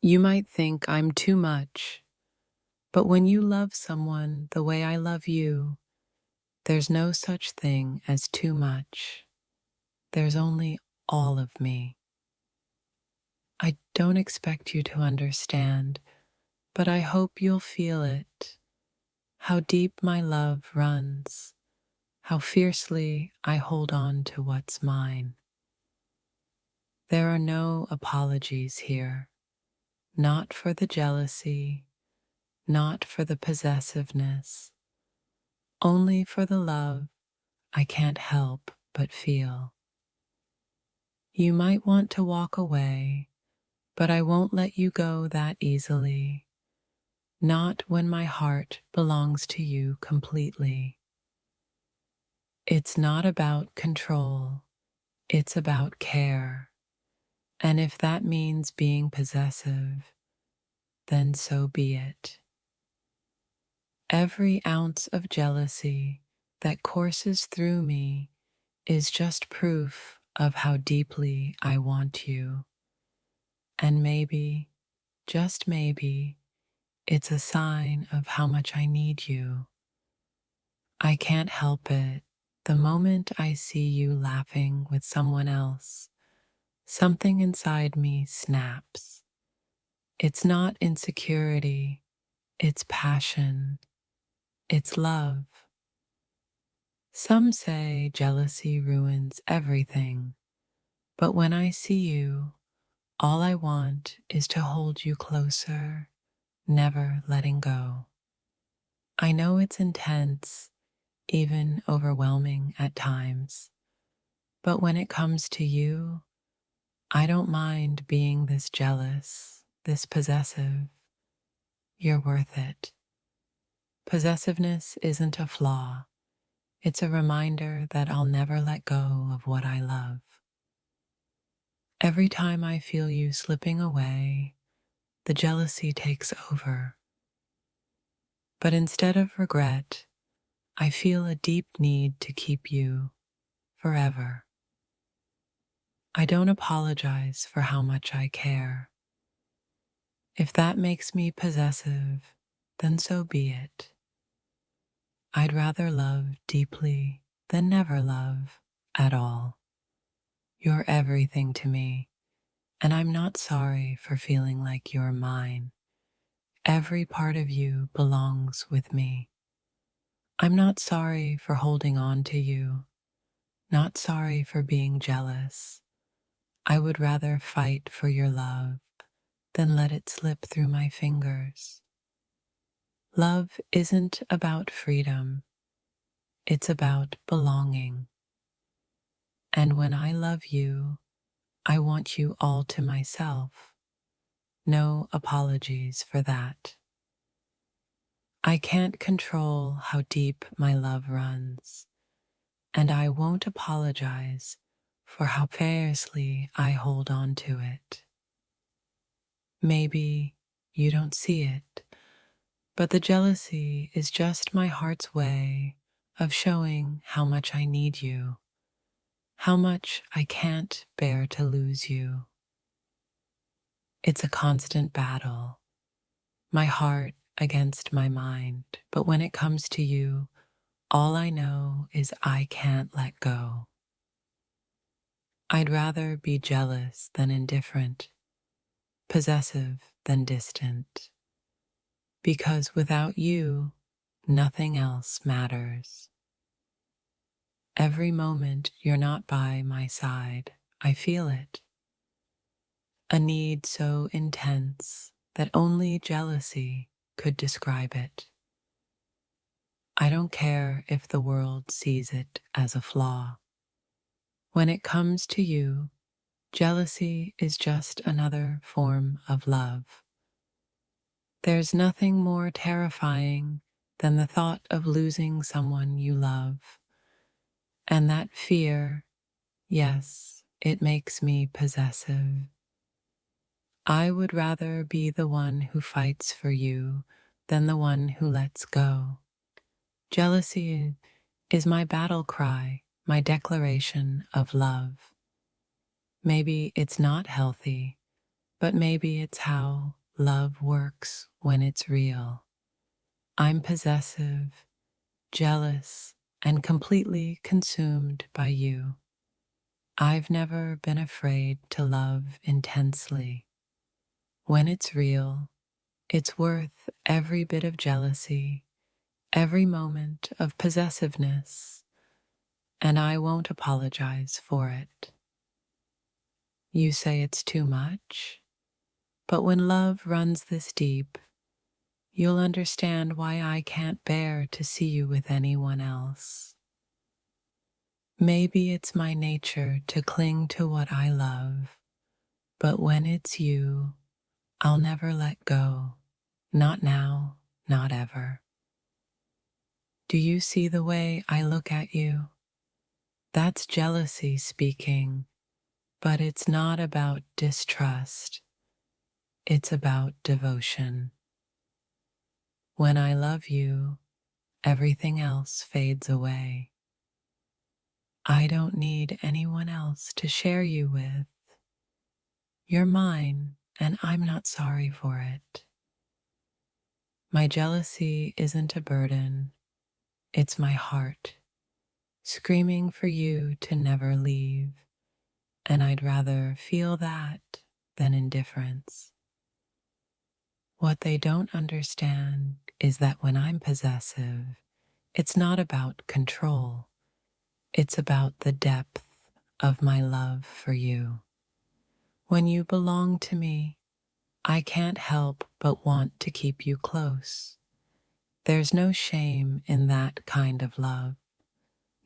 You might think I'm too much, but when you love someone the way I love you, there's no such thing as too much. There's only all of me. I don't expect you to understand, but I hope you'll feel it. How deep my love runs, how fiercely I hold on to what's mine. There are no apologies here, not for the jealousy, not for the possessiveness, only for the love I can't help but feel. You might want to walk away, but I won't let you go that easily, not when my heart belongs to you completely. It's not about control, it's about care. And if that means being possessive, then so be it. Every ounce of jealousy that courses through me is just proof of how deeply I want you. And maybe, just maybe, it's a sign of how much I need you. I can't help it. The moment I see you laughing with someone else, something inside me snaps. It's not insecurity, it's passion, it's love. Some say jealousy ruins everything, but when I see you, all I want is to hold you closer, never letting go. I know it's intense, even overwhelming at times, but when it comes to you, I don't mind being this jealous, this possessive. You're worth it. Possessiveness isn't a flaw. It's a reminder that I'll never let go of what I love. Every time I feel you slipping away, the jealousy takes over. But instead of regret, I feel a deep need to keep you forever. I don't apologize for how much I care. If that makes me possessive, then so be it. I'd rather love deeply than never love at all. You're everything to me, and I'm not sorry for feeling like you're mine. Every part of you belongs with me. I'm not sorry for holding on to you, not sorry for being jealous. I would rather fight for your love than let it slip through my fingers. Love isn't about freedom, it's about belonging. And when I love you, I want you all to myself. No apologies for that. I can't control how deep my love runs, and I won't apologize for how fiercely I hold on to it. Maybe you don't see it, but the jealousy is just my heart's way of showing how much I need you, how much I can't bear to lose you. It's a constant battle, my heart against my mind, but when it comes to you, all I know is I can't let go. I'd rather be jealous than indifferent, possessive than distant, because without you, nothing else matters. Every moment you're not by my side, I feel it. A need so intense that only jealousy could describe it. I don't care if the world sees it as a flaw. When it comes to you, jealousy is just another form of love. There's nothing more terrifying than the thought of losing someone you love. And that fear, yes, it makes me possessive. I would rather be the one who fights for you than the one who lets go. Jealousy is my battle cry, my declaration of love. Maybe it's not healthy, but maybe it's how love works when it's real. I'm possessive, jealous, and completely consumed by you. I've never been afraid to love intensely. When it's real, it's worth every bit of jealousy, every moment of possessiveness, and I won't apologize for it. You say it's too much, but when love runs this deep, you'll understand why I can't bear to see you with anyone else. Maybe it's my nature to cling to what I love, but when it's you, I'll never let go. Not now, not ever. Do you see the way I look at you? That's jealousy speaking, but it's not about distrust. It's about devotion. When I love you, everything else fades away. I don't need anyone else to share you with. You're mine, and I'm not sorry for it. My jealousy isn't a burden, it's my heart, screaming for you to never leave, and I'd rather feel that than indifference. What they don't understand is that when I'm possessive, it's not about control, it's about the depth of my love for you. When you belong to me, I can't help but want to keep you close. There's no shame in that kind of love,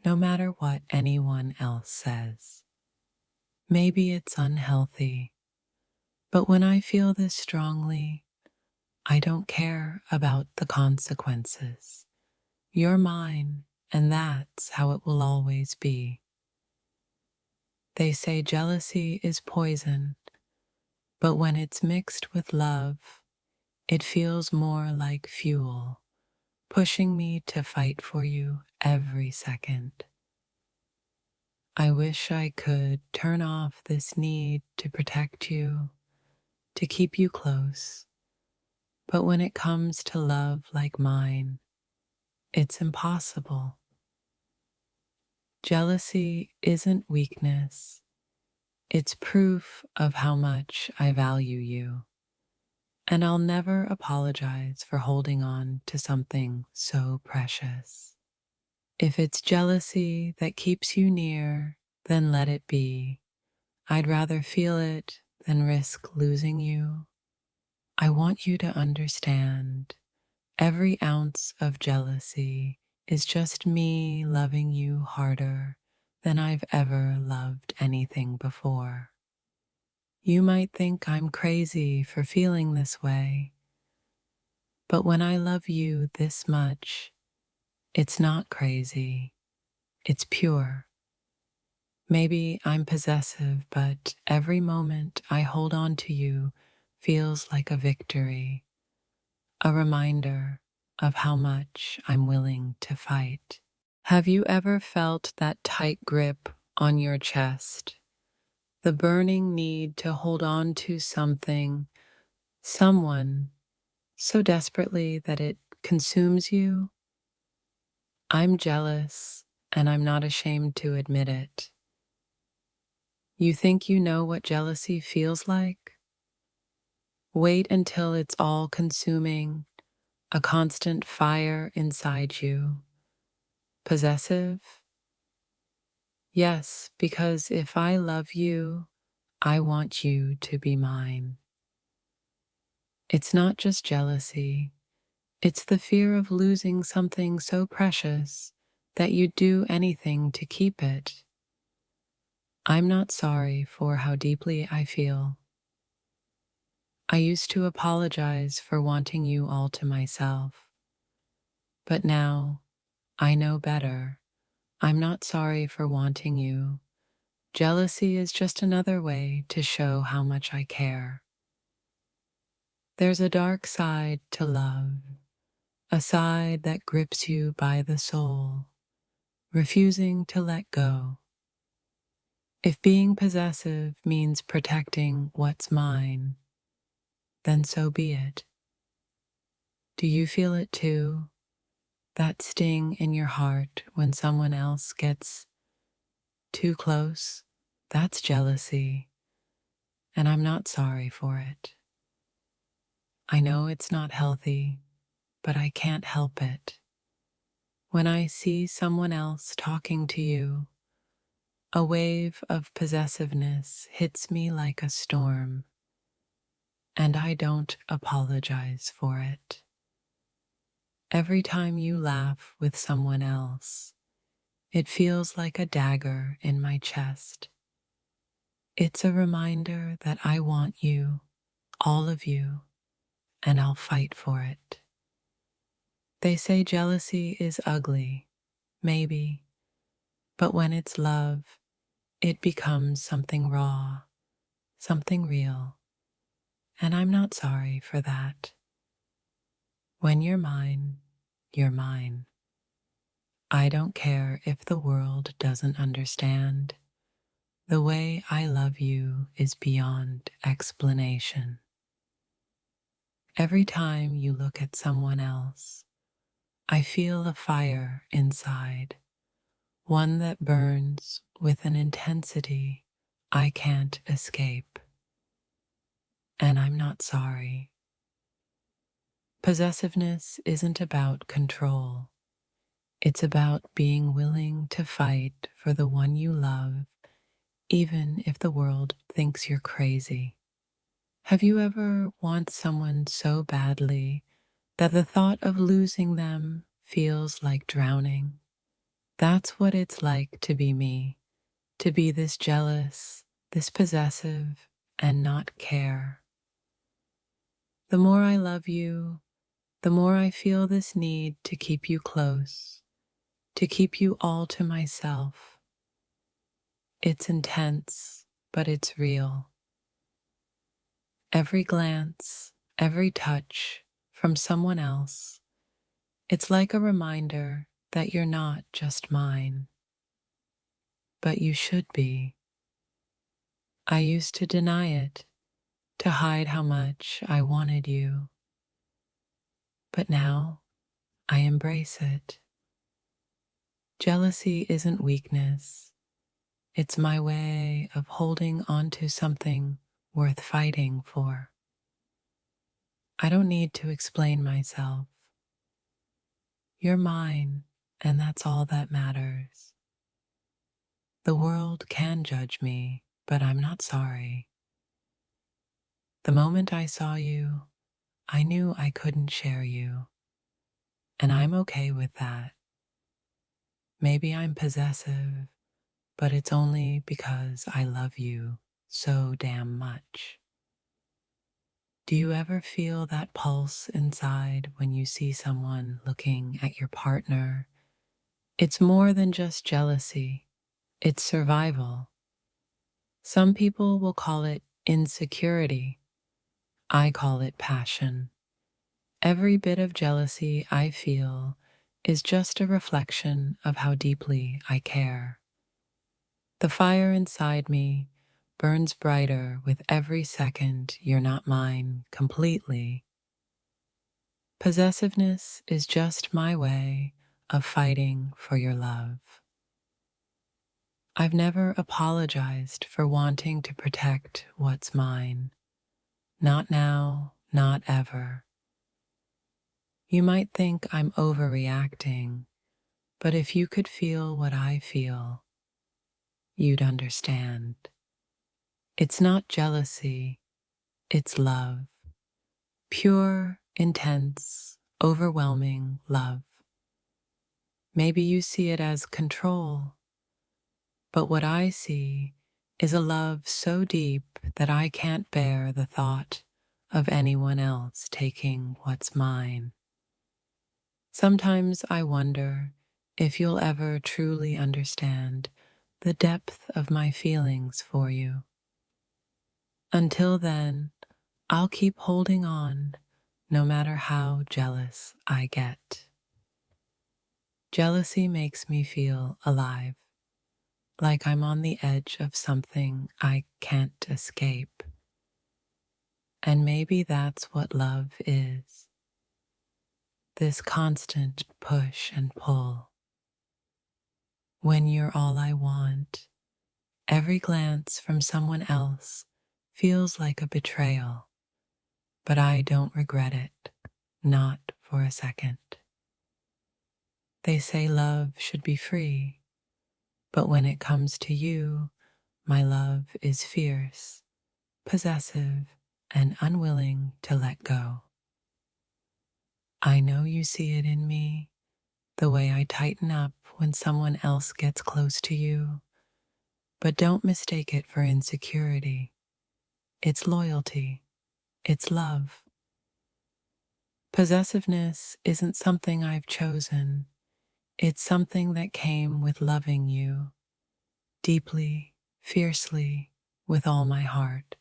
no matter what anyone else says. Maybe it's unhealthy, but when I feel this strongly, I don't care about the consequences. You're mine, and that's how it will always be. They say jealousy is poison, but when it's mixed with love, it feels more like fuel, pushing me to fight for you every second. I wish I could turn off this need to protect you, to keep you close, but when it comes to love like mine, it's impossible. Jealousy isn't weakness, it's proof of how much I value you. And I'll never apologize for holding on to something so precious. If it's jealousy that keeps you near, then let it be. I'd rather feel it than risk losing you. I want you to understand every ounce of jealousy is just me loving you harder than I've ever loved anything before. You might think I'm crazy for feeling this way, but when I love you this much, it's not crazy, it's pure. Maybe I'm possessive, but every moment I hold on to you feels like a victory, a reminder of how much I'm willing to fight. Have you ever felt that tight grip on your chest? The burning need to hold on to something, someone, so desperately that it consumes you? I'm jealous, and I'm not ashamed to admit it. You think you know what jealousy feels like? Wait until it's all consuming, a constant fire inside you. Possessive? Yes, because if I love you, I want you to be mine. It's not just jealousy, it's the fear of losing something so precious that you'd do anything to keep it. I'm not sorry for how deeply I feel. I used to apologize for wanting you all to myself, but now I know better. I'm not sorry for wanting you. Jealousy is just another way to show how much I care. There's a dark side to love, a side that grips you by the soul, refusing to let go. If being possessive means protecting what's mine, then so be it. Do you feel it too? That sting in your heart when someone else gets too close? That's jealousy, and I'm not sorry for it. I know it's not healthy, but I can't help it. When I see someone else talking to you, a wave of possessiveness hits me like a storm, and I don't apologize for it. Every time you laugh with someone else, it feels like a dagger in my chest. It's a reminder that I want you, all of you, and I'll fight for it. They say jealousy is ugly, maybe, but when it's love, it becomes something raw, something real, and I'm not sorry for that. When you're mine, you're mine. I don't care if the world doesn't understand. The way I love you is beyond explanation. Every time you look at someone else, I feel a fire inside, one that burns with an intensity I can't escape. And I'm not sorry. Possessiveness isn't about control. It's about being willing to fight for the one you love, even if the world thinks you're crazy. Have you ever want someone so badly that the thought of losing them feels like drowning? That's what it's like to be me, to be this jealous, this possessive, and not care. The more I love you, the more I feel this need to keep you close, to keep you all to myself. It's intense, but it's real. Every glance, every touch from someone else, it's like a reminder that you're not just mine, but you should be. I used to deny it, to hide how much I wanted you, but now I embrace it. Jealousy isn't weakness. It's my way of holding on to something worth fighting for. I don't need to explain myself. You're mine, and that's all that matters. The world can judge me, but I'm not sorry. The moment I saw you, I knew I couldn't share you, and I'm okay with that. Maybe I'm possessive, but it's only because I love you so damn much. Do you ever feel that pulse inside when you see someone looking at your partner? It's more than just jealousy, it's survival. Some people will call it insecurity. I call it passion. Every bit of jealousy I feel is just a reflection of how deeply I care. The fire inside me burns brighter with every second you're not mine completely. Possessiveness is just my way of fighting for your love. I've never apologized for wanting to protect what's mine. Not now, not ever. You might think I'm overreacting, but if you could feel what I feel, you'd understand. It's not jealousy, it's love. Pure, intense, overwhelming love. Maybe you see it as control, but what I see is a love so deep that I can't bear the thought of anyone else taking what's mine. Sometimes I wonder if you'll ever truly understand the depth of my feelings for you. Until then, I'll keep holding on, no matter how jealous I get. Jealousy makes me feel alive. like I'm on the edge of something I can't escape. And maybe that's what love is, this constant push and pull. When you're all I want, every glance from someone else feels like a betrayal, but I don't regret it, not for a second. They say love should be free, but when it comes to you, my love is fierce, possessive, and unwilling to let go. I know you see it in me, the way I tighten up when someone else gets close to you, but don't mistake it for insecurity. It's loyalty. It's love. Possessiveness isn't something I've chosen. It's something that came with loving you deeply, fiercely, with all my heart.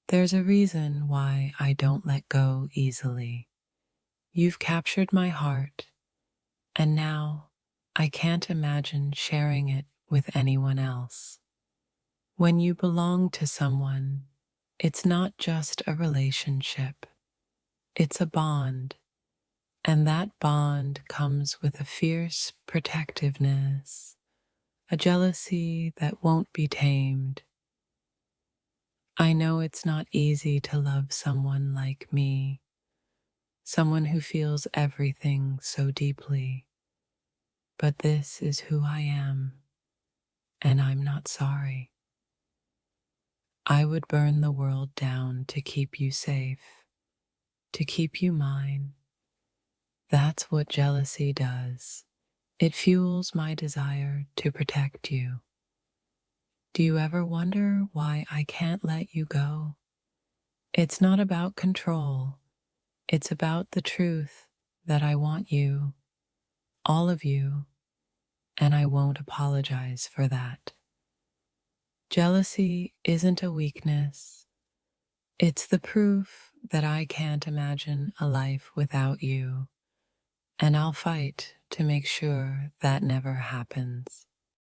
There's a reason why I don't let go easily. You've captured my heart, and now I can't imagine sharing it with anyone else. When you belong to someone, it's not just a relationship, it's a bond, and that bond comes with a fierce protectiveness, a jealousy that won't be tamed. I know it's not easy to love someone like me, someone who feels everything so deeply, but this is who I am, and I'm not sorry. I would burn the world down to keep you safe, to keep you mine. That's what jealousy does. It fuels my desire to protect you. Do you ever wonder why I can't let you go? It's not about control. It's about the truth that I want you, all of you, and I won't apologize for that. Jealousy isn't a weakness. It's the proof that I can't imagine a life without you, and I'll fight to make sure that never happens.